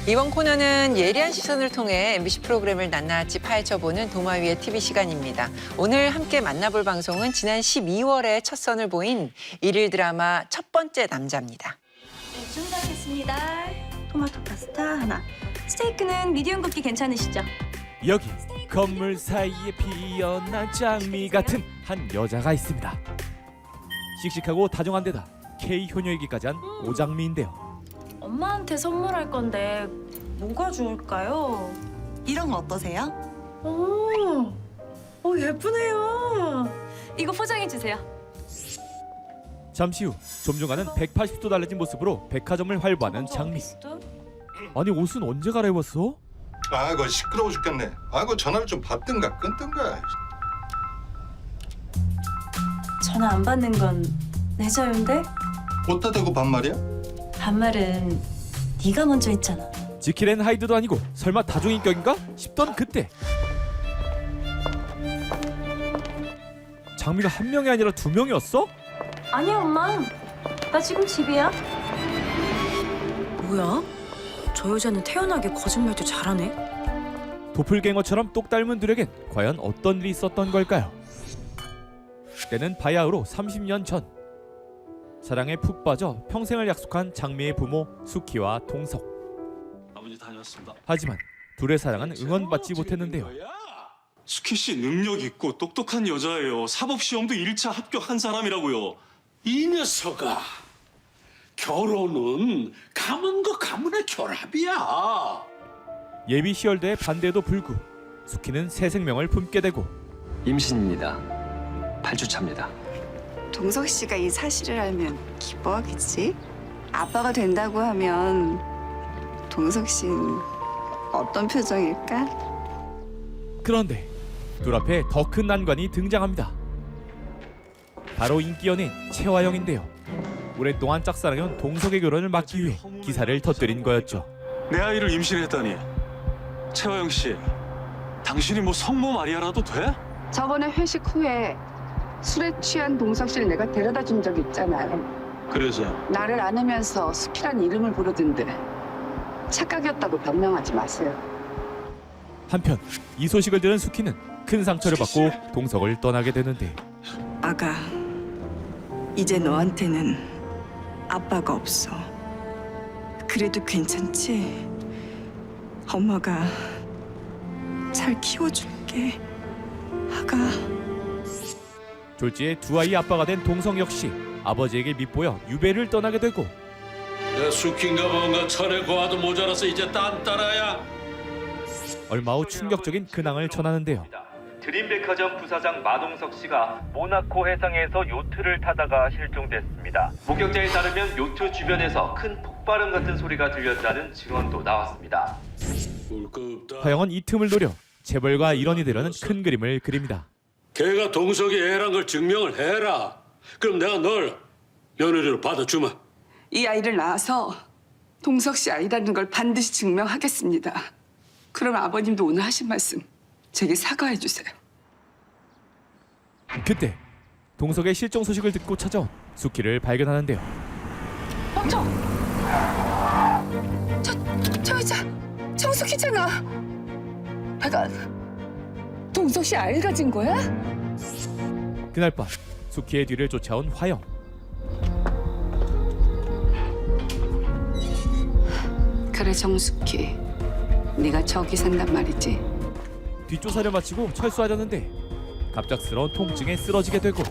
이번 코너는 예리한 시선을 통해 MBC 프로그램을 낱낱이 파헤쳐보는 도마 위의 TV 시간입니다. 오늘 함께 만나볼 방송은 지난 12월에 첫 선을 보인 일일 드라마 첫 번째 남자입니다. 네, 주문하겠습니다. 토마토 파스타 하나. 스테이크는 미디움 굽기 괜찮으시죠? 여기 건물 사이에 피어난 장미 같은 한 여자가 있습니다. 씩씩하고 다정한 데다 K 효녀이기까지 한 오장미인데요. 엄마한테 선물할 건데 뭐가 좋을까요? 이런 거 어떠세요? 오, 예쁘네요. 이거 포장해 주세요. 잠시 후 점중과는 180도 달라진 모습으로 백화점을 활보하는 장미. 아니 옷은 언제 갈아입었어? 아이고 시끄러워 죽겠네. 아이고 전화를 좀 받든가 끊든가. 전화 안 받는 건 내 자유인데? 어디다 대고 반말이야? 반말은 네가 먼저 했잖아. 지킬 앤 하이드도 아니고 설마 다중인격인가 싶던 그때 장미가 한 명이 아니라 두 명이었어? 아니야 엄마. 나 지금 집이야. 뭐야? 저 여자는 태연하게 거짓말도 잘하네. 도플갱어처럼 똑 닮은 둘에겐 과연 어떤 일이 있었던 걸까요? 때는 바야흐로 30년 전. 사랑에 푹 빠져 평생을 약속한 장미의 부모 수키와 동석. 아버지 다녀왔습니다. 하지만 둘의 사랑은 응원받지 못했는데요. 수키 씨 능력 있고 똑똑한 여자예요. 사법 시험도 1차 합격한 사람이라고요. 이 녀석아, 결혼은 가문과 가문의 결합이야. 예비 시월대의 반대에도 불구 수키는 새 생명을 품게 되고 임신입니다. 8주 차입니다. 동석 씨가 이 사실을 알면 기뻐하겠지? 아빠가 된다고 하면 동석 씨는 어떤 표정일까? 그런데 둘 앞에 더 큰 난관이 등장합니다. 바로 인기 연예인 채화영인데요. 오랫동안 짝사랑해온 동석의 결혼을 막기 위해 기사를 터뜨린 거였죠. 내 아이를 임신했다니. 최화영 씨, 당신이 뭐 성모 마리아라도 돼? 저번에 회식 후에 술에 취한 동석 씨를 내가 데려다 준 적 있잖아요. 그래서 나를 안으면서 수키란 이름을 부르던데 착각이었다고 변명하지 마세요. 한편 이 소식을 들은 수키는 큰 상처를 받고 동석을 떠나게 되는데 아가, 이제 너한테는 아빠가 없어. 그래도 괜찮지? 엄마가 잘 키워줄게. 아가. 졸지에 두 아이 아빠가 된 동석 역시 아버지에게 밉보여 유배를 떠나게 되고 내 숙인가 뭔가 천에 고아도 모자라서 이제 딴따라야. 얼마 후 충격적인 근황을 전하는데요. 드림백화점 부사장 마동석 씨가 모나코 해상에서 요트를 타다가 실종됐습니다. 목격자에 따르면 요트 주변에서 큰 폭발음 같은 소리가 들렸다는 증언도 나왔습니다. 화영은 이 틈을 노려 재벌과 일원이 되려는 큰 그림을 그립니다. 걔가 동석이 애란 걸 증명을 해라. 그럼 내가 널 며느리로 받아주마. 이 아이를 낳아서 동석 씨 아이라는 걸 반드시 증명하겠습니다. 그럼 아버님도 오늘 하신 말씀 제게 사과해 주세요. 그때 동석의 실종 소식을 듣고 찾아온 수키를 발견하는데요. 저 여자 정숙이잖아. 내가 동석 씨 아이를 가진 거야? 그날 밤 수키의 뒤를 쫓아온 화영. 그래 정숙희, 네가 저기 산단 말이지. 뒷조사를 마치고 철수하려는데 갑작스러운 통증에 쓰러지게 되고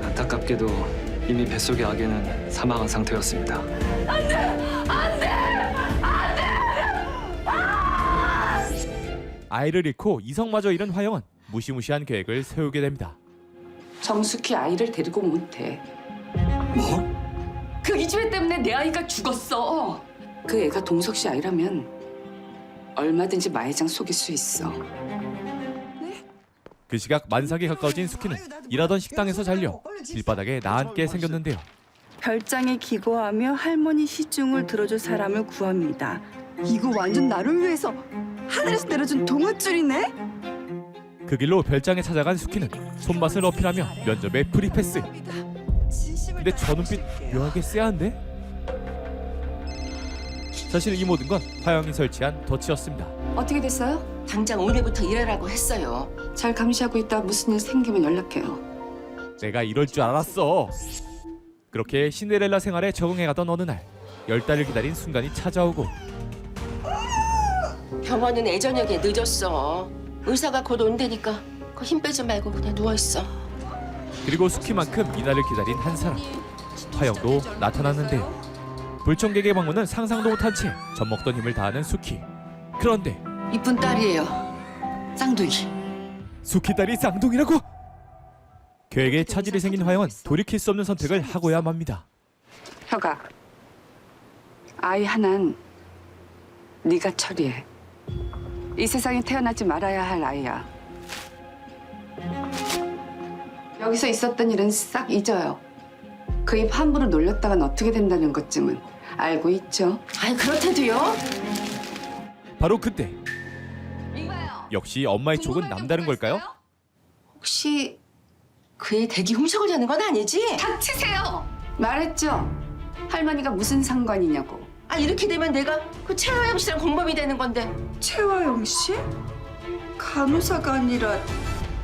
안타깝게도 이미 뱃속의 아기는 사망한 상태였습니다. 아이를 잃고 이성마저 잃은 화영은 무시무시한 계획을 세우게 됩니다. 정숙희 아이를 데리고 못해. 뭐? 그 이주혜 때문에 내 아이가 죽었어. 그 애가 동석 씨 아이라면 얼마든지 마회장 속일 수 있어. 그 시각 만삭이 가까워진 수키는 일하던 식당에서 잘려 길바닥에 나앉게 생겼는데요. 별장에 기거하며 할머니 시중을 들어줄 사람을 구합니다. 이거 완전 나를 위해서 하늘에서 내려준 동화줄이네? 그 길로 별장에 찾아간 수키는 손맛을 어필하며 면접에 프리패스. 근데 저 눈빛 묘하게 쎄한데? 사실 이 모든 건 화영이 설치한 덫이었습니다. 어떻게 됐어요? 당장 오늘부터 일하라고 했어요. 잘 감시하고 있다. 무슨 일 생기면 연락해요. 내가 이럴 줄 알았어. 그렇게 신데렐라 생활에 적응해가던 어느 날 10달을 기다린 순간이 찾아오고 병원은 애저녁에 늦었어. 의사가 곧 온다니까 그 힘 빼지 말고 그냥 누워있어. 그리고 수키만큼 이날을 기다린 한 사람 화영도 나타났는데요. 불청객의 방문은 상상도 못한 채 젖먹던 힘을 다하는 수키. 그런데 이쁜 딸이에요. 쌍둥이. 수키 딸이 쌍둥이라고? 그에게 차질이 생긴 화영은 돌이킬 수 없는 선택을 하고야 맙니다. 혁아, 아이 하나는 네가 처리해. 이 세상에 태어나지 말아야 할 아이야. 여기서 있었던 일은 싹 잊어요. 그 입 함부로 놀렸다간 어떻게 된다는 것쯤은 알고 있죠. 아이 그렇대도요. 바로 그때 역시 엄마의 촉은 남다른 걸까요? 혹시 그의 대기 훔쳐을 하는 건 아니지? 닥치세요. 말했죠. 할머니가 무슨 상관이냐고. 아 이렇게 되면 내가 그 최하영 씨랑 공범이 되는 건데. 최화영 씨? 간호사가 아니라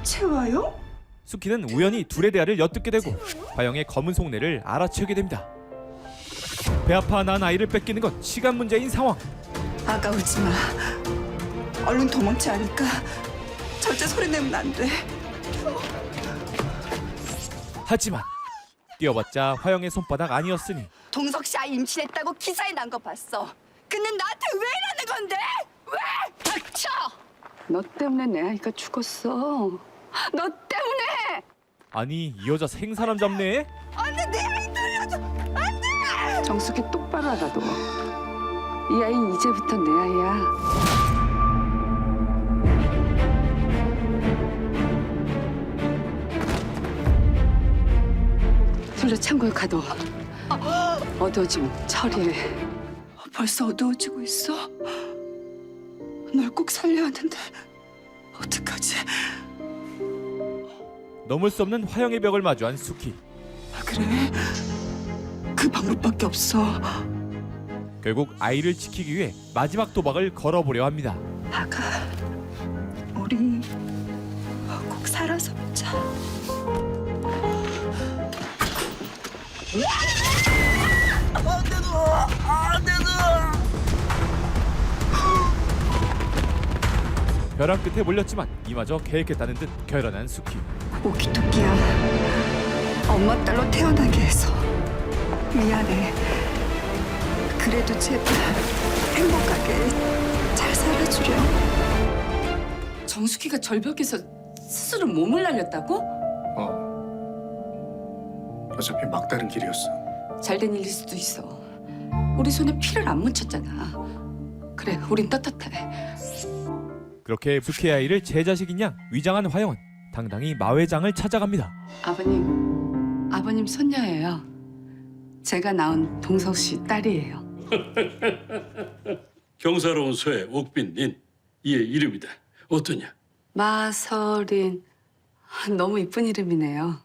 최화영? 수키는 우연히 둘의 대화를 엿듣게 되고 화영의 검은 속내를 알아채게 됩니다. 배 아파 난 아이를 뺏기는 건 시간 문제인 상황. 아까우지 마. 얼른 도망쳐 하니까 절대 소리 내면 안 돼. 하지만 뛰어봤자 화영의 손바닥 아니었으니 동석 씨 아이 임신했다고 기사에 난 거 봤어. 근데 나한테 왜 이러는 건데? 왜? 닥쳐! 너 때문에 내 아이가 죽었어. 너 때문에. 아니 이 여자 생사람 잡네. 안돼 내 아이 돌려줘. 안돼! 정숙이 똑바로 알아둬. 이 아이는 이제부터 내 아이야. 둘러 창고에 가둬. 어두워지면 처리해. 벌써 어두워지고 있어. 널 꼭 살려야 하는데 어떡하지? 넘을 수 없는 화영의 벽을 마주한 수키. 아, 그래? 그 방법밖에 없어. 결국 아이를 지키기 위해 마지막 도박을 걸어보려 합니다. 아가, 우리 꼭 살아서 보자. 벼랑 끝에 몰렸지만 이마저 계획했다는 듯 결연한 수키. 오키토키야, 엄마 딸로 태어나게 해서 미안해. 그래도 제발 행복하게 잘 살아주렴. 정숙이가 절벽에서 스스로 몸을 날렸다고? 어차피 막다른 길이었어. 잘된 일일 수도 있어. 우리 손에 피를 안 묻혔잖아. 그래, 우린 떳떳해. 그렇게 수키의 아이를 제 자식인 양 위장한 화영은 당당히 마회장을 찾아갑니다. 아버님 손녀예요. 제가 낳은 동석 씨 딸이에요. 경사로운 소의 옥빈린 이의 이름이다. 어떠냐? 마설인. 너무 이쁜 이름이네요.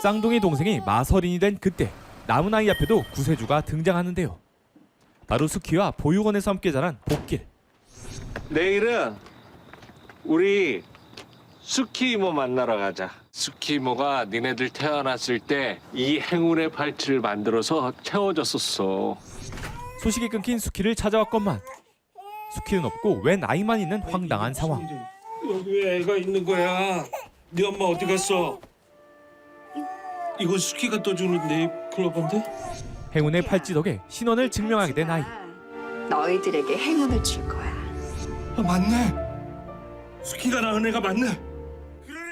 쌍둥이 동생이 마설인이 된 그때 남은 아이 앞에도 구세주가 등장하는데요. 바로 수키와 보육원에서 함께 자란 복길. 내일은 우리 수키 이모 만나러 가자. 수키 이모가 니네들 태어났을 때 이 행운의 팔찌를 만들어서 채워줬었어. 소식이 끊긴 수키를 찾아왔건만 수키는 없고 웬 아이만 있는 황당한 상황. 여기 왜 애가 있는 거야? 네 엄마 어디 갔어? 이거 수키가 떠주는 네잎클로버인데? 행운의 팔찌 덕에 신원을 증명하게 된 아이. 너희들에게 행운을 줄 거야. 아, 맞네. 수키가 낳은 애가 맞네.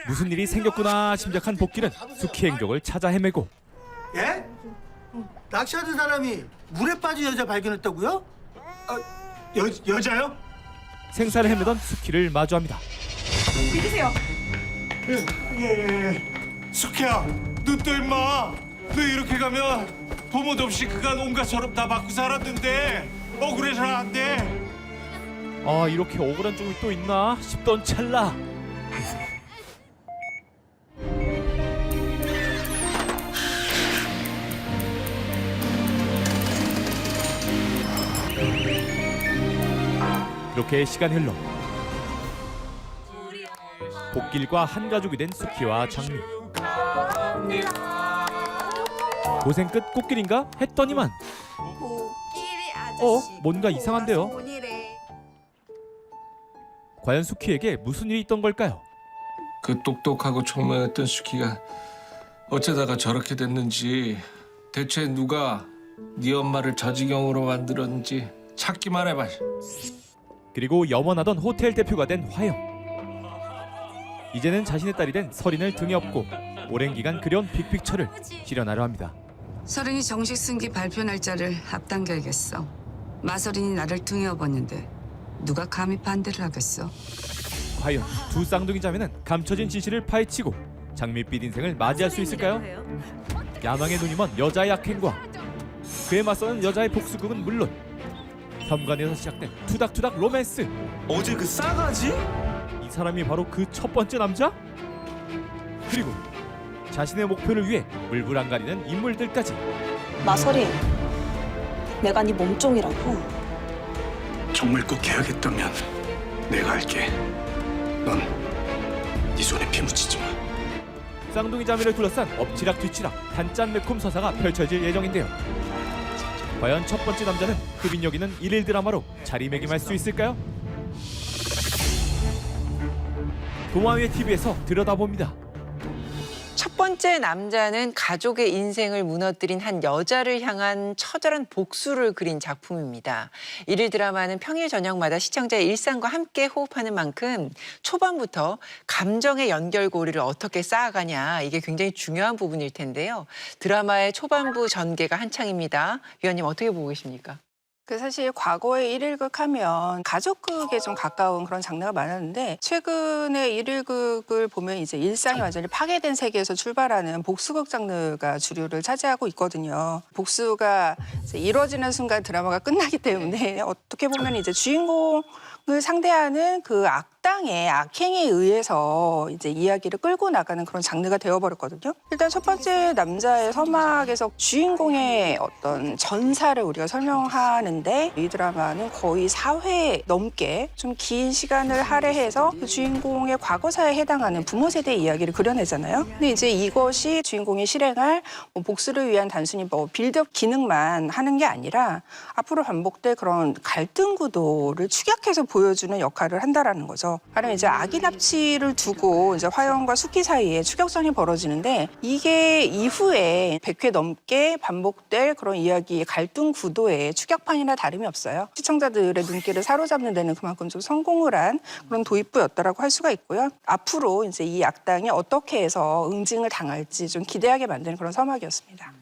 무슨 일이 생겼구나 짐작한 복길은 수키 행적을 찾아 헤매고 예? 낚시하던 사람이 물에 빠진 여자 발견했다고요? 여자요? 생사를 헤매던 수키를 마주합니다. 믿으세요. 수키야, 너 또 임마. 너 이렇게 가면 부모도 없이 그간 온갖 서름 다 받고 살았는데 억울해서는 안 돼. 아 이렇게 억울한 쪽이 또 있나 싶던 찰나 그렇게 시간이 흘러 복길과 한 가족이 된 수키와 장미. 고생 끝 꽃길인가 했더니만 뭔가 이상한데요. 과연 수키에게 무슨 일이 있던 걸까요? 그 똑똑하고 총명했던 수키가 어쩌다가 저렇게 됐는지, 대체 누가 네 엄마를 저 지경으로 만들었는지 찾기만 해봐. 그리고 염원하던 호텔 대표가 된 화영. 이제는 자신의 딸이 된 서린을 등에 업고 오랜 기간 그려온 빅픽처를 실현하려 합니다. 서른이 정식 승기 발표 날짜를 앞당겨야겠어. 마서린이 나를 등에 업었는데 누가 감히 반대를 하겠어? 과연 두 쌍둥이 자매는 감춰진 진실을 파헤치고 장밋빛 인생을 맞이할 수 있을까요? 야망의 눈이 먼 여자의 악행과 그에 맞서는 여자의 복수극은 물론 현관에서 시작된 투닥투닥 로맨스. 어제 그 싸가지? 이 사람이 바로 그 첫 번째 남자? 그리고 자신의 목표를 위해 물불 안 가리는 인물들까지. 마서린, 내가 네 몸종이라고. 정말 꼭 해야겠다면 내가 할게. 넌 네 손에 피 묻히지 마. 쌍둥이 자매를 둘러싼 엎치락 뒤치락 단짠 매콤 서사가 펼쳐질 예정인데요. 과연 첫 번째 남자는 흡인 여기는 일일 드라마로 자리매김할 수 있을까요? 도마위의 TV에서 들여다봅니다. 첫 번째 남자는 가족의 인생을 무너뜨린 한 여자를 향한 처절한 복수를 그린 작품입니다. 일일 드라마는 평일 저녁마다 시청자의 일상과 함께 호흡하는 만큼 초반부터 감정의 연결고리를 어떻게 쌓아가냐, 이게 굉장히 중요한 부분일 텐데요. 드라마의 초반부 전개가 한창입니다. 위원님 어떻게 보고 계십니까? 사실 과거에 일일극 하면 가족극에 좀 가까운 그런 장르가 많았는데, 최근에 일일극을 보면 이제 일상이 완전히 파괴된 세계에서 출발하는 복수극 장르가 주류를 차지하고 있거든요. 복수가 이제 이루어지는 순간 드라마가 끝나기 때문에 어떻게 보면 이제 주인공을 상대하는 그 악당의 악행에 의해서 이제 이야기를 끌고 나가는 그런 장르가 되어버렸거든요. 일단 첫 번째 남자의 서막에서 주인공의 어떤 전사를 우리가 설명하는데, 이 드라마는 거의 4회 넘게 좀 긴 시간을 할애해서 그 주인공의 과거사에 해당하는 부모 세대의 이야기를 그려내잖아요. 근데 이제 이것이 주인공이 실행할 복수를 위한 단순히 빌드업 기능만 하는 게 아니라 앞으로 반복될 그런 갈등 구도를 축약해서 보여주는 역할을 한다라는 거죠. 가령 이제 아기 납치를 두고 이제 화영과 수키 사이에 추격전이 벌어지는데, 이게 이후에 100회 넘게 반복될 그런 이야기의 갈등 구도에 추격판이나 다름이 없어요. 시청자들의 눈길을 사로잡는 데는 그만큼 좀 성공을 한 그런 도입부였다라고 할 수가 있고요. 앞으로 이제 이 악당이 어떻게 해서 응징을 당할지 좀 기대하게 만드는 그런 서막이었습니다.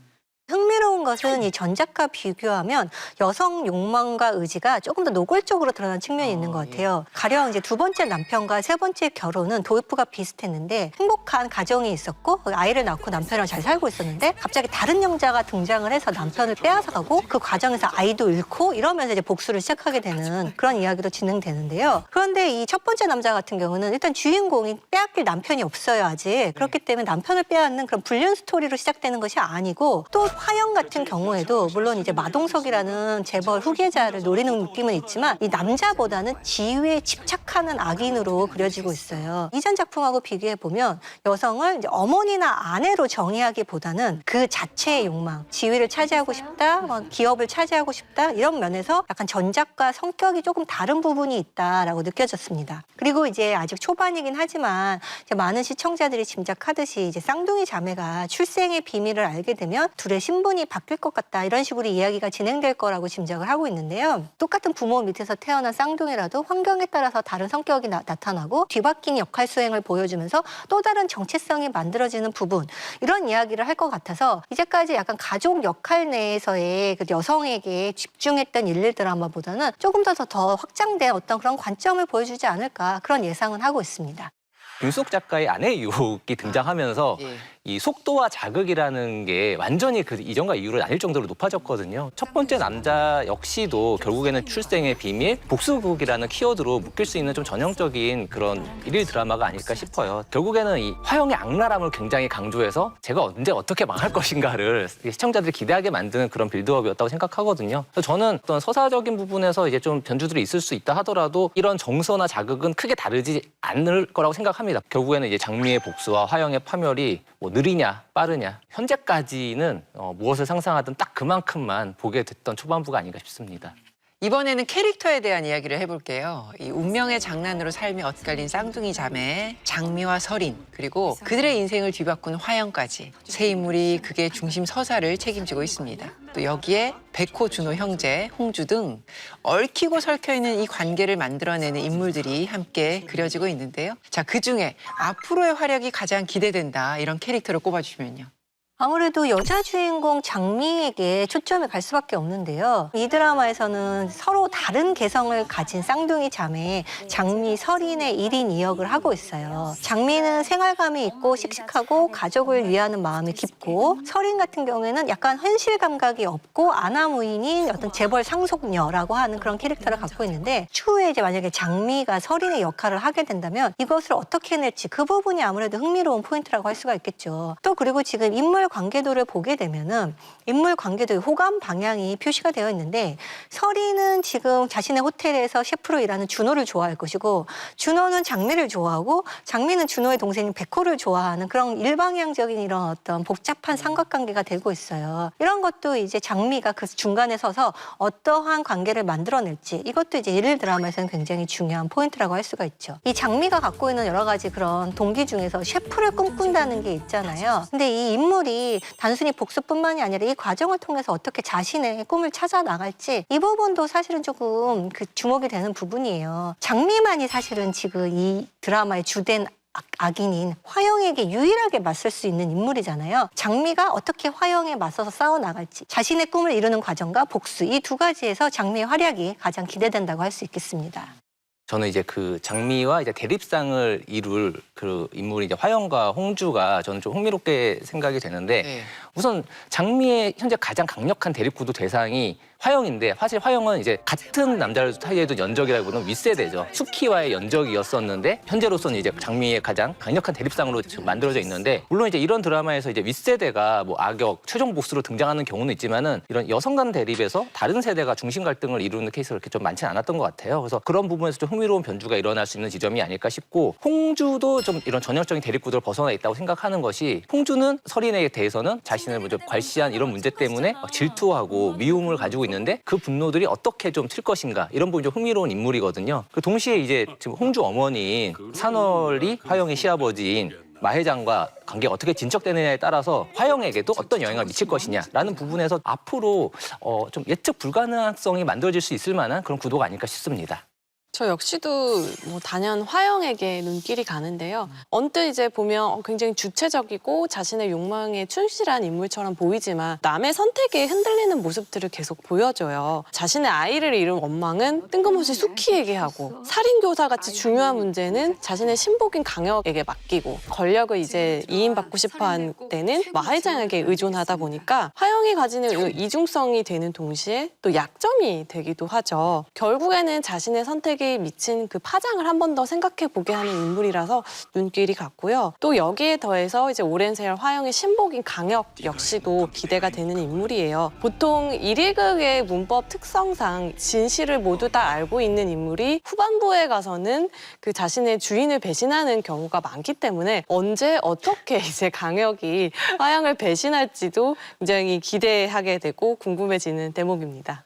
흥미로운 것은 이 전작과 비교하면 여성 욕망과 의지가 조금 더 노골적으로 드러난 측면이 있는 것 같아요. 가령 이제 두 번째 남편과 세 번째 결혼은 도입부가 비슷했는데, 행복한 가정이 있었고 아이를 낳고 남편이랑 잘 살고 있었는데 갑자기 다른 남자가 등장을 해서 남편을 빼앗아가고 그 과정에서 아이도 잃고 이러면서 이제 복수를 시작하게 되는 그런 이야기도 진행되는데요. 그런데 이 첫 번째 남자 같은 경우는 일단 주인공이 빼앗길 남편이 없어요, 아직. 그렇기 때문에 남편을 빼앗는 그런 불륜 스토리로 시작되는 것이 아니고, 또 화영 같은 경우에도 물론 이제 마동석이라는 재벌 후계자를 노리는 느낌은 있지만 이 남자보다는 지위에 집착하는 악인으로 그려지고 있어요. 이전 작품하고 비교해 보면 여성을 이제 어머니나 아내로 정의하기보다는 그 자체의 욕망, 지위를 차지하고 싶다, 기업을 차지하고 싶다, 이런 면에서 약간 전작과 성격이 조금 다른 부분이 있다라고 느껴졌습니다. 그리고 이제 아직 초반이긴 하지만 이제 많은 시청자들이 짐작하듯이 이제 쌍둥이 자매가 출생의 비밀을 알게 되면 둘의 신분이 바뀔 것 같다, 이런 식으로 이야기가 진행될 거라고 짐작을 하고 있는데요. 똑같은 부모 밑에서 태어난 쌍둥이라도 환경에 따라서 다른 성격이 나타나고 뒤바뀐 역할 수행을 보여주면서 또 다른 정체성이 만들어지는 부분, 이런 이야기를 할 것 같아서 이제까지 약간 가족 역할 내에서의 그 여성에게 집중했던 일일 드라마보다는 조금 더 확장된 어떤 그런 관점을 보여주지 않을까, 그런 예상은 하고 있습니다. 윤석 작가의 아내의 유혹이 등장하면서 이 속도와 자극이라는 게 완전히 그 이전과 이후로 나뉠 정도로 높아졌거든요. 첫 번째 남자 역시도 결국에는 출생의 비밀, 복수극이라는 키워드로 묶일 수 있는 좀 전형적인 그런 일일 드라마가 아닐까 싶어요. 결국에는 이 화형의 악랄함을 굉장히 강조해서 제가 언제 어떻게 망할 것인가를 시청자들이 기대하게 만드는 그런 빌드업이었다고 생각하거든요. 그래서 저는 어떤 서사적인 부분에서 이제 좀 변주들이 있을 수 있다 하더라도 이런 정서나 자극은 크게 다르지 않을 거라고 생각합니다. 결국에는 이제 장미의 복수와 화형의 파멸이 뭐 느리냐 빠르냐 현재까지는 무엇을 상상하든 딱 그만큼만 보게 됐던 초반부가 아닌가 싶습니다. 이번에는 캐릭터에 대한 이야기를 해볼게요. 이 운명의 장난으로 삶이 엇갈린 쌍둥이 자매 장미와 설인, 그리고 그들의 인생을 뒤바꾼 화형까지 세 인물이 극의 중심 서사를 책임지고 있습니다. 또 여기에 백호, 준호 형제, 홍주 등 얽히고 설켜있는 이 관계를 만들어내는 인물들이 함께 그려지고 있는데요. 자, 그중에 앞으로의 활약이 가장 기대된다, 이런 캐릭터를 꼽아주시면요. 아무래도 여자 주인공 장미에게 초점이 갈 수밖에 없는데요. 이 드라마에서는 서로 다른 개성을 가진 쌍둥이 자매 장미, 설인의 1인 2역을 하고 있어요. 장미는 생활감이 있고 씩씩하고 가족을 위하는 마음이 깊고, 설인 같은 경우에는 약간 현실 감각이 없고 아나무인인 어떤 재벌 상속녀라고 하는 그런 캐릭터를 갖고 있는데, 추후에 이제 만약에 장미가 설인의 역할을 하게 된다면 이것을 어떻게 해낼지, 그 부분이 아무래도 흥미로운 포인트라고 할 수가 있겠죠. 또 그리고 지금 인물 관계도를 보게 되면은 인물 관계도의 호감 방향이 표시가 되어 있는데, 설이는 지금 자신의 호텔에서 셰프로 일하는 준호를 좋아할 것이고, 준호는 장미를 좋아하고, 장미는 준호의 동생인 백호를 좋아하는 그런 일방향적인 이런 어떤 복잡한 삼각관계가 되고 있어요. 이런 것도 이제 장미가 그 중간에 서서 어떠한 관계를 만들어낼지, 이것도 이제 일일 드라마에서는 굉장히 중요한 포인트라고 할 수가 있죠. 이 장미가 갖고 있는 여러 가지 그런 동기 중에서 셰프를 꿈꾼다는 게 있잖아요. 근데 이 인물이 단순히 복수뿐만이 아니라 이 과정을 통해서 어떻게 자신의 꿈을 찾아 나갈지, 이 부분도 사실은 조금 그 주목이 되는 부분이에요. 장미만이 사실은 지금 이 드라마의 주된 악인인 화형에게 유일하게 맞설 수 있는 인물이잖아요. 장미가 어떻게 화형에 맞서서 싸워나갈지, 자신의 꿈을 이루는 과정과 복수, 이 두 가지에서 장미의 활약이 가장 기대된다고 할 수 있겠습니다. 저는 이제 그 장미와 이제 대립상을 이룰 그 인물이 이제 화형과 홍주가 저는 좀 흥미롭게 생각이 되는데, 우선 장미의 현재 가장 강력한 대립구도 대상이 화형인데, 사실 화형은 이제 같은 남자들 사이에도 연적이라기보다는 윗세대죠. 수키와의 연적이었었는데 현재로서는 이제 장미의 가장 강력한 대립상으로 지금 만들어져 있는데, 물론 이제 이런 드라마에서 이제 윗세대가 뭐 악역, 최종 복수로 등장하는 경우는 있지만은 이런 여성 간 대립에서 다른 세대가 중심 갈등을 이루는 케이스가 그렇게 좀 많지는 않았던 것 같아요. 그래서 그런 부분에서 좀 흥미로운 변주가 일어날 수 있는 지점이 아닐까 싶고, 홍주도 좀 이런 전형적인 대립구도를 벗어나 있다고 생각하는 것이, 홍주는 설인에 대해서는 자신을 먼저 괄시한 이런 문제 때문에 막 질투하고 미움을 가지고 있는데, 그 분노들이 어떻게 좀 튈 것인가, 이런 부분이 좀 흥미로운 인물이거든요. 동시에 이제 지금 홍주 어머니인 산월이 화형의 시아버지인 마회장과 관계가 어떻게 진척되느냐에 따라서 화형에게도 어떤 영향을 미칠 것이냐라는 부분에서 앞으로 좀 예측 불가능성이 만들어질 수 있을 만한 그런 구도가 아닐까 싶습니다. 저 역시도 뭐 단연 화형에게 눈길이 가는데요. 언뜻 이제 보면 굉장히 주체적이고 자신의 욕망에 충실한 인물처럼 보이지만 남의 선택에 흔들리는 모습들을 계속 보여줘요. 자신의 아이를 잃은 원망은 뜬금없이 수키에게 하고, 살인교사같이 중요한 문제는 자신의 신복인 강혁에게 맡기고, 권력을 이제 이인받고 싶어한 때는 마회장에게 의존하다 보니까 화형이 가지는 이중성이 되는 동시에 또 약점이 되기도 하죠. 결국에는 자신의 선택이 미친 그 파장을 한 번 더 생각해 보게 하는 인물이라서 눈길이 갔고요. 또 여기에 더해서 이제 오랜 세월 화형의 신복인 강혁 역시도 기대가 되는 인물이에요. 보통 1일극의 문법 특성상 진실을 모두 다 알고 있는 인물이 후반부에 가서는 그 자신의 주인을 배신하는 경우가 많기 때문에 언제 어떻게 이제 강혁이 화형을 배신할지도 굉장히 기대하게 되고 궁금해지는 대목입니다.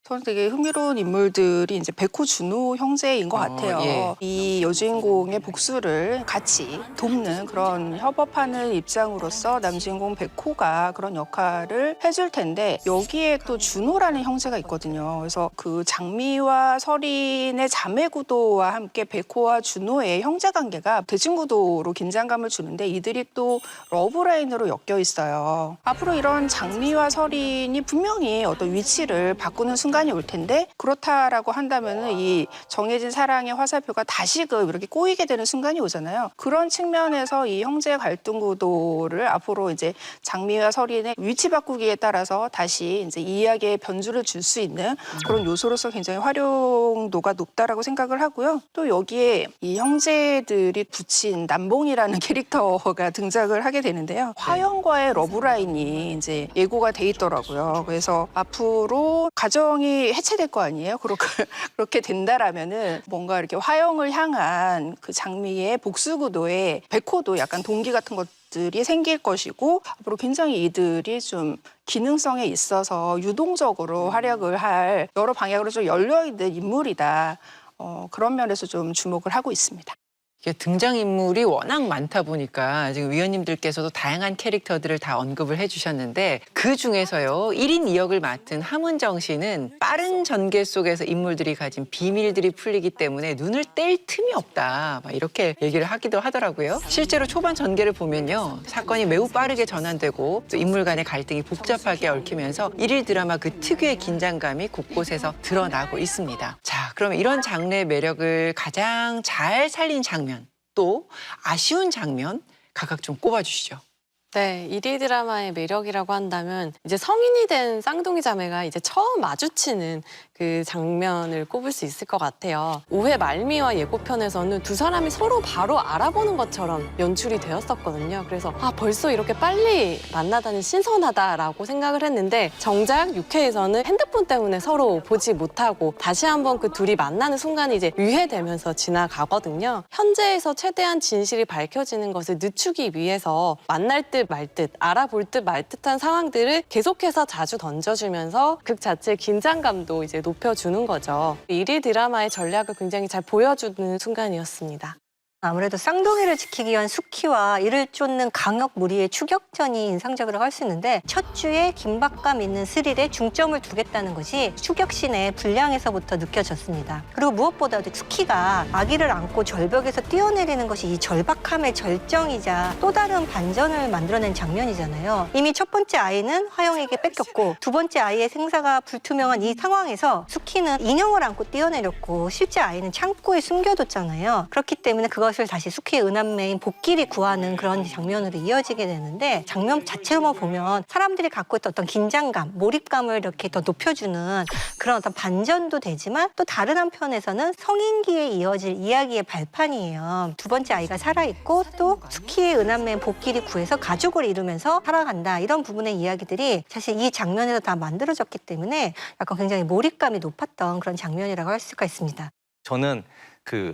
저는 되게 흥미로운 인물들이 이제 백호, 준호 형제인 것 같아요. 예. 이 여주인공의 복수를 같이 돕는 그런 협업하는 입장으로서 남주인공 백호가 그런 역할을 해줄 텐데, 여기에 또 준호라는 형제가 있거든요. 그래서 그 장미와 설인의 자매 구도와 함께 백호와 준호의 형제 관계가 대칭 구도로 긴장감을 주는데, 이들이 또 러브라인으로 엮여 있어요. 앞으로 이런 장미와 설인이 분명히 어떤 위치를 바꾸는 순간 순간이 올 텐데 그렇다라고 한다면은 이 정해진 사랑의 화살표가 다시금 이렇게 꼬이게 되는 순간이 오잖아요. 그런 측면에서 이 형제 갈등 구도를 앞으로 이제 장미와 설인의 위치 바꾸기에 따라서 다시 이제 이 이야기에 변주를 줄 수 있는 그런 요소로서 굉장히 활용도가 높다라고 생각을 하고요. 또 여기에 이 형제들이 붙인 남봉이라는 캐릭터가 등장을 하게 되는데요. 화영과의 러브라인이 이제 예고가 돼 있더라고요. 그래서 앞으로 가정이 해체될 거 아니에요? 그렇게 된다라면은 뭔가 이렇게 화영을 향한 그 장미의 복수 구도에 백호도 약간 동기 같은 것들이 생길 것이고 앞으로 굉장히 이들이 좀 기능성에 있어서 유동적으로 활약을 할 여러 방향으로 좀 열려있는 인물이다. 그런 면에서 좀 주목을 하고 있습니다. 이게 등장인물이 워낙 많다 보니까 지금 위원님들께서도 다양한 캐릭터들을 다 언급을 해주셨는데 그중에서요 1인 2역을 맡은 함은정 씨는 빠른 전개 속에서 인물들이 가진 비밀들이 풀리기 때문에 눈을 뗄 틈이 없다 막 이렇게 얘기를 하기도 하더라고요. 실제로 초반 전개를 보면요 사건이 매우 빠르게 전환되고 또 인물 간의 갈등이 복잡하게 얽히면서 1일 드라마 그 특유의 긴장감이 곳곳에서 드러나고 있습니다. 자, 그러면 이런 장르의 매력을 가장 잘 살린 장면 또 아쉬운 장면 각각 좀 꼽아주시죠. 네, 1위 드라마의 매력이라고 한다면 이제 성인이 된 쌍둥이 자매가 이제 처음 마주치는 그 장면을 꼽을 수 있을 것 같아요. 5회 말미와 예고편에서는 두 사람이 서로 바로 알아보는 것처럼 연출이 되었었거든요. 그래서 벌써 이렇게 빨리 만나다니 신선하다라고 생각을 했는데 정작 6회에서는 핸드폰 때문에 서로 보지 못하고 다시 한번 그 둘이 만나는 순간이 이제 유해되면서 지나가거든요. 현재에서 최대한 진실이 밝혀지는 것을 늦추기 위해서 만날 듯 말 듯, 알아볼 듯 말 듯한 상황들을 계속해서 자주 던져주면서 극 자체의 긴장감도 이제 높여주는 거죠. 1위 드라마의 전략을 굉장히 잘 보여주는 순간이었습니다. 아무래도 쌍둥이를 지키기 위한 숙희와 이를 쫓는 강혁 무리의 추격전이 인상적이라고 할 수 있는데 첫 주에 긴박감 있는 스릴에 중점을 두겠다는 것이 추격신의 분량에서부터 느껴졌습니다. 그리고 무엇보다도 숙희가 아기를 안고 절벽에서 뛰어내리는 것이 이 절박함의 절정이자 또 다른 반전을 만들어낸 장면이잖아요. 이미 첫 번째 아이는 화영에게 뺏겼고 두 번째 아이의 생사가 불투명한 이 상황에서 숙희는 인형을 안고 뛰어내렸고 실제 아이는 창고에 숨겨뒀잖아요. 그렇기 때문에 그것을 다시 숙희의 은한매인 복길이 구하는 그런 장면으로 이어지게 되는데 장면 자체로만 보면 사람들이 갖고 있던 어떤 긴장감, 몰입감을 이렇게 더 높여주는 그런 어떤 반전도 되지만 또 다른 한편에서는 성인기에 이어질 이야기의 발판이에요. 두 번째 아이가 살아있고 또 숙희의 은한매인 복길이 구해서 가족을 이루면서 살아간다. 이런 부분의 이야기들이 사실 이 장면에서 다 만들어졌기 때문에 약간 굉장히 몰입감이 높았던 그런 장면이라고 할 수가 있습니다. 저는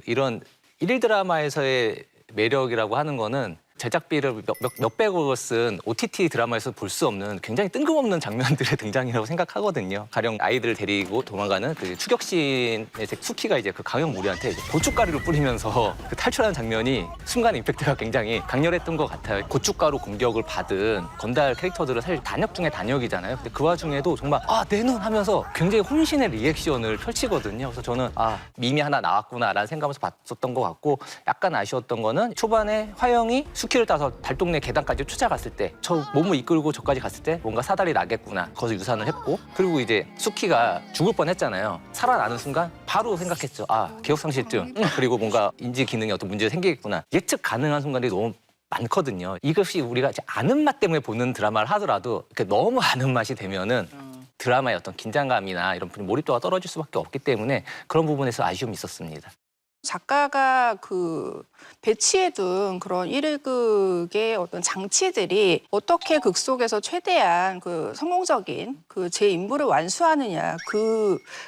이런 1일 드라마에서의 매력이라고 하는 거는 제작비를 몇백억을 쓴 OTT 드라마에서 볼 수 없는 굉장히 뜬금없는 장면들의 등장이라고 생각하거든요. 가령 아이들을 데리고 도망가는 그 추격신의 숙희가 이제 그 강혁 무리한테 이제 고춧가루를 뿌리면서 그 탈출하는 장면이 순간 임팩트가 굉장히 강렬했던 것 같아요. 고춧가루 공격을 받은 건달 캐릭터들은 사실 단역 중에 단역이잖아요. 근데 그 와중에도 정말 내 눈 하면서 굉장히 혼신의 리액션을 펼치거든요. 그래서 저는 밈이 하나 나왔구나라는 생각하면서 봤었던 것 같고 약간 아쉬웠던 거는 초반에 화영이 숙희를 따서 달동네 계단까지 쫓아갔을 때 저 몸을 이끌고 저까지 갔을 때 뭔가 사달이 나겠구나. 거기서 유산을 했고 그리고 이제 숙희가 죽을 뻔했잖아요. 살아나는 순간 바로 생각했죠. 기억상실증 그리고 뭔가 인지 기능에 어떤 문제가 생기겠구나. 예측 가능한 순간이 너무 많거든요. 이것이 우리가 이제 아는 맛 때문에 보는 드라마를 하더라도 이렇게 너무 아는 맛이 되면은 드라마의 어떤 긴장감이나 이런 몰입도가 떨어질 수밖에 없기 때문에 그런 부분에서 아쉬움이 있었습니다. 작가가 배치해둔 그런 1일극의 어떤 장치들이 어떻게 극 속에서 최대한 성공적인 제 임무를 완수하느냐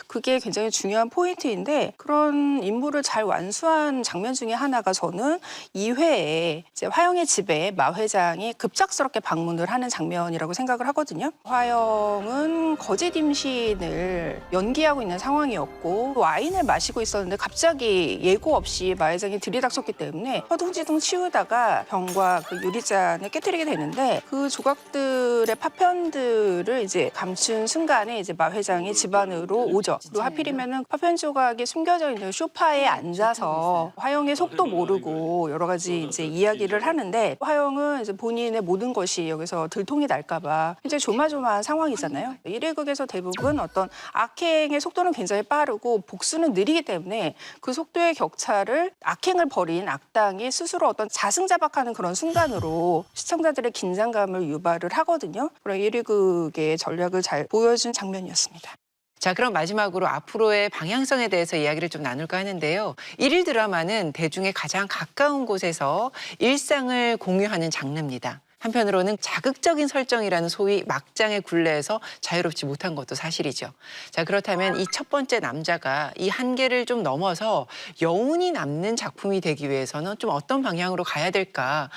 그게 굉장히 중요한 포인트인데 그런 임무를 잘 완수한 장면 중에 하나가 저는 2회에 이제 화영의 집에 마 회장이 급작스럽게 방문을 하는 장면이라고 생각을 하거든요. 화영은 거짓 임신을 연기하고 있는 상황이었고 와인을 마시고 있었는데 갑자기 예고 없이 마회장이 들이닥쳤기 때문에 허둥지둥 치우다가 병과 그 유리잔을 깨뜨리게 되는데 그 조각들의 파편들을 이제 감춘 순간에 이제 마 회장이 집 안으로 오죠. 그리고 하필이면은 파편 조각이 숨겨져 있는 소파에 앉아서 화영의 속도 모르고 여러 가지 이제 이야기를 하는데 화영은 이제 본인의 모든 것이 여기서 들통이 날까봐 이제 조마조마한 상황이잖아요. 1일극에서 대부분 어떤 악행의 속도는 굉장히 빠르고 복수는 느리기 때문에 그 속도의 격차를 악행을 벌인 악당이 스스로 어떤 자승자박하는 그런 순간으로 시청자들의 긴장감을 유발을 하거든요. 그런 1일극의 전략을 잘 보여준 장면이었습니다. 자, 그럼 마지막으로 앞으로의 방향성에 대해서 이야기를 좀 나눌까 하는데요. 일일 드라마는 대중에 가장 가까운 곳에서 일상을 공유하는 장르입니다. 한편으로는 자극적인 설정이라는 소위 막장의 굴레에서 자유롭지 못한 것도 사실이죠. 자, 그렇다면 이 첫 번째 남자가 이 한계를 좀 넘어서 여운이 남는 작품이 되기 위해서는 좀 어떤 방향으로 가야 될까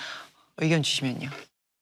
의견 주시면요.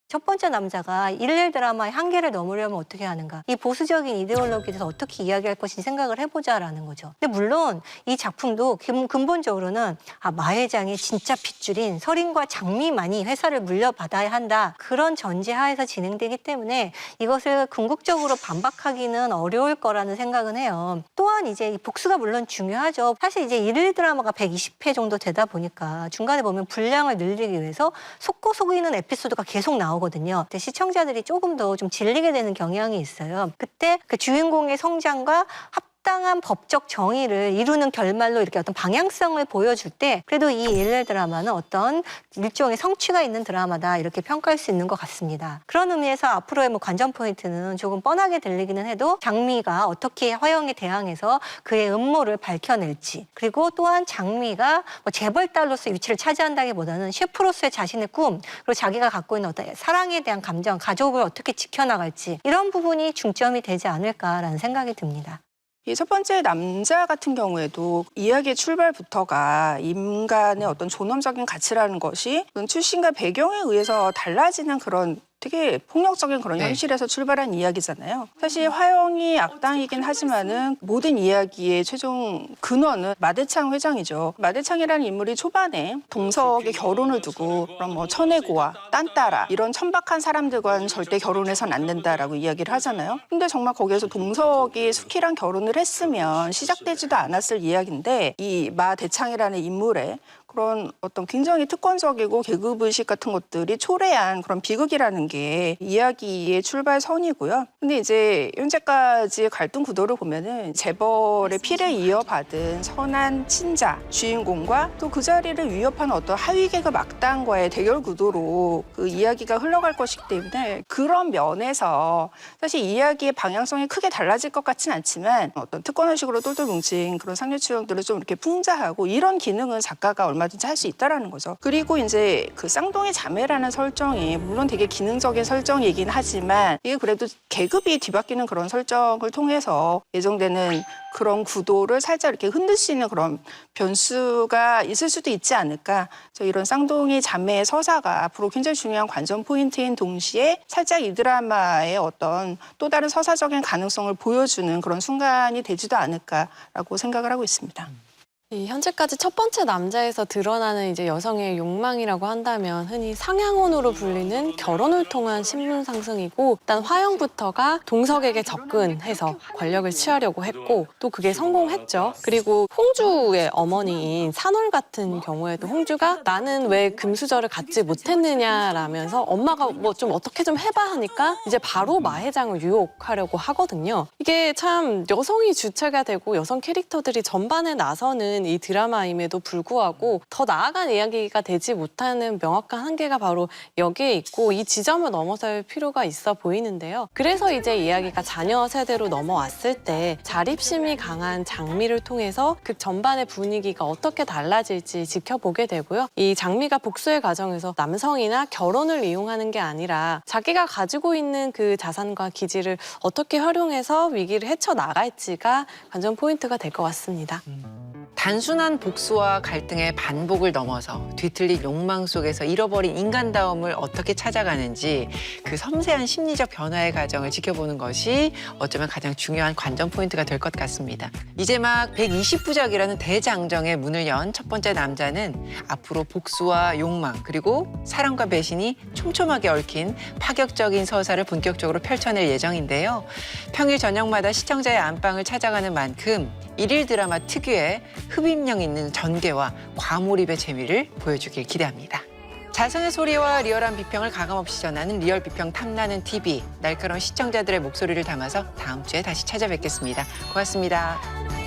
첫 번째 남자가 일일 드라마의 한계를 넘으려면 어떻게 하는가. 이 보수적인 이데올로기에 대해서 어떻게 이야기할 것인지 생각을 해보자라는 거죠. 근데 물론 이 작품도 근본적으로는 마 회장의 진짜 핏줄인 설인과 장미만이 회사를 물려받아야 한다. 그런 전제하에서 진행되기 때문에 이것을 궁극적으로 반박하기는 어려울 거라는 생각은 해요. 또한 이제 이 복수가 물론 중요하죠. 사실 이제 일일 드라마가 120회 정도 되다 보니까 중간에 보면 분량을 늘리기 위해서 속고 속이는 에피소드가 계속 나오거든요. 근데 시청자들이 조금 더 좀 질리게 되는 경향이 있어요. 그때 그 주인공의 성장과 합당한 법적 정의를 이루는 결말로 이렇게 어떤 방향성을 보여줄 때 그래도 이 일일 드라마는 어떤 일종의 성취가 있는 드라마다 이렇게 평가할 수 있는 것 같습니다. 그런 의미에서 앞으로의 뭐 관전 포인트는 조금 뻔하게 들리기는 해도 장미가 어떻게 화영에 대항해서 그의 음모를 밝혀낼지 그리고 또한 장미가 뭐 재벌딸로서 위치를 차지한다기보다는 셰프로서의 자신의 꿈 그리고 자기가 갖고 있는 어떤 사랑에 대한 감정, 가족을 어떻게 지켜나갈지 이런 부분이 중점이 되지 않을까라는 생각이 듭니다. 이 첫 번째 남자 같은 경우에도 이야기의 출발부터가 인간의 어떤 존엄적인 가치라는 것이 출신과 배경에 의해서 달라지는 그런 되게 폭력적인 그런 현실에서 출발한 이야기잖아요. 사실 화영이 악당이긴 하지만은 모든 이야기의 최종 근원은 마대창 회장이죠. 마대창이라는 인물이 초반에 동석의 결혼을 두고 그럼 뭐 천혜고와 딴따라 이런 천박한 사람들과는 절대 결혼해선 안 된다라고 이야기를 하잖아요. 근데 정말 거기에서 동석이 숙희랑 결혼을 했으면 시작되지도 않았을 이야기인데 이 마대창이라는 인물의 그런 어떤 굉장히 특권적이고 계급의식 같은 것들이 초래한 그런 비극이라는 게 이야기의 출발선이고요. 근데 이제 현재까지 갈등 구도를 보면은 재벌의 피를 이어받은 선한 친자 주인공과 또 그 자리를 위협하는 어떤 하위 계급 악당과의 대결 구도로 그 이야기가 흘러갈 것이기 때문에 그런 면에서 사실 이야기의 방향성이 크게 달라질 것 같지는 않지만 어떤 특권의식으로 똘똘 뭉친 그런 상류 추형들을 좀 이렇게 풍자하고 이런 기능은 작가가 얼마든지 할 수 있다라는 거죠. 그리고 이제 그 쌍둥이 자매라는 설정이 물론 되게 기능적인 설정이긴 하지만 이게 그래도 계급이 뒤바뀌는 그런 설정을 통해서 예정되는 그런 구도를 살짝 이렇게 흔들 수 있는 그런 변수가 있을 수도 있지 않을까. 이런 쌍둥이 자매의 서사가 앞으로 굉장히 중요한 관전 포인트인 동시에 살짝 이 드라마의 어떤 또 다른 서사적인 가능성을 보여주는 그런 순간이 되지도 않을까라고 생각을 하고 있습니다. 이 현재까지 첫 번째 남자에서 드러나는 이제 여성의 욕망이라고 한다면 흔히 상향혼으로 불리는 결혼을 통한 신분 상승이고 일단 화영부터가 동석에게 접근해서 권력을 취하려고 했고 또 그게 성공했죠. 그리고 홍주의 어머니인 산월 같은 경우에도 홍주가 나는 왜 금수저를 갖지 못했느냐라면서 엄마가 뭐 좀 어떻게 좀 해봐 하니까 이제 바로 마 회장을 유혹하려고 하거든요. 이게 참 여성이 주체가 되고 여성 캐릭터들이 전반에 나서는 이 드라마임에도 불구하고 더 나아간 이야기가 되지 못하는 명확한 한계가 바로 여기에 있고 이 지점을 넘어설 필요가 있어 보이는데요. 그래서 이제 이야기가 자녀 세대로 넘어왔을 때 자립심이 강한 장미를 통해서 그 전반의 분위기가 어떻게 달라질지 지켜보게 되고요. 이 장미가 복수의 과정에서 남성이나 결혼을 이용하는 게 아니라 자기가 가지고 있는 그 자산과 기질을 어떻게 활용해서 위기를 헤쳐나갈지가 관전 포인트가 될 것 같습니다. 단순한 복수와 갈등의 반복을 넘어서 뒤틀린 욕망 속에서 잃어버린 인간다움을 어떻게 찾아가는지 그 섬세한 심리적 변화의 과정을 지켜보는 것이 어쩌면 가장 중요한 관전 포인트가 될 것 같습니다. 이제 막 120부작이라는 대장정의 문을 연 첫 번째 남자는 앞으로 복수와 욕망 그리고 사랑과 배신이 촘촘하게 얽힌 파격적인 서사를 본격적으로 펼쳐낼 예정인데요. 평일 저녁마다 시청자의 안방을 찾아가는 만큼 일일 드라마 특유의 흡입력 있는 전개와 과몰입의 재미를 보여주길 기대합니다. 자성의 소리와 리얼한 비평을 가감없이 전하는 리얼 비평 탐나는 TV. 날카로운 시청자들의 목소리를 담아서 다음 주에 다시 찾아뵙겠습니다. 고맙습니다.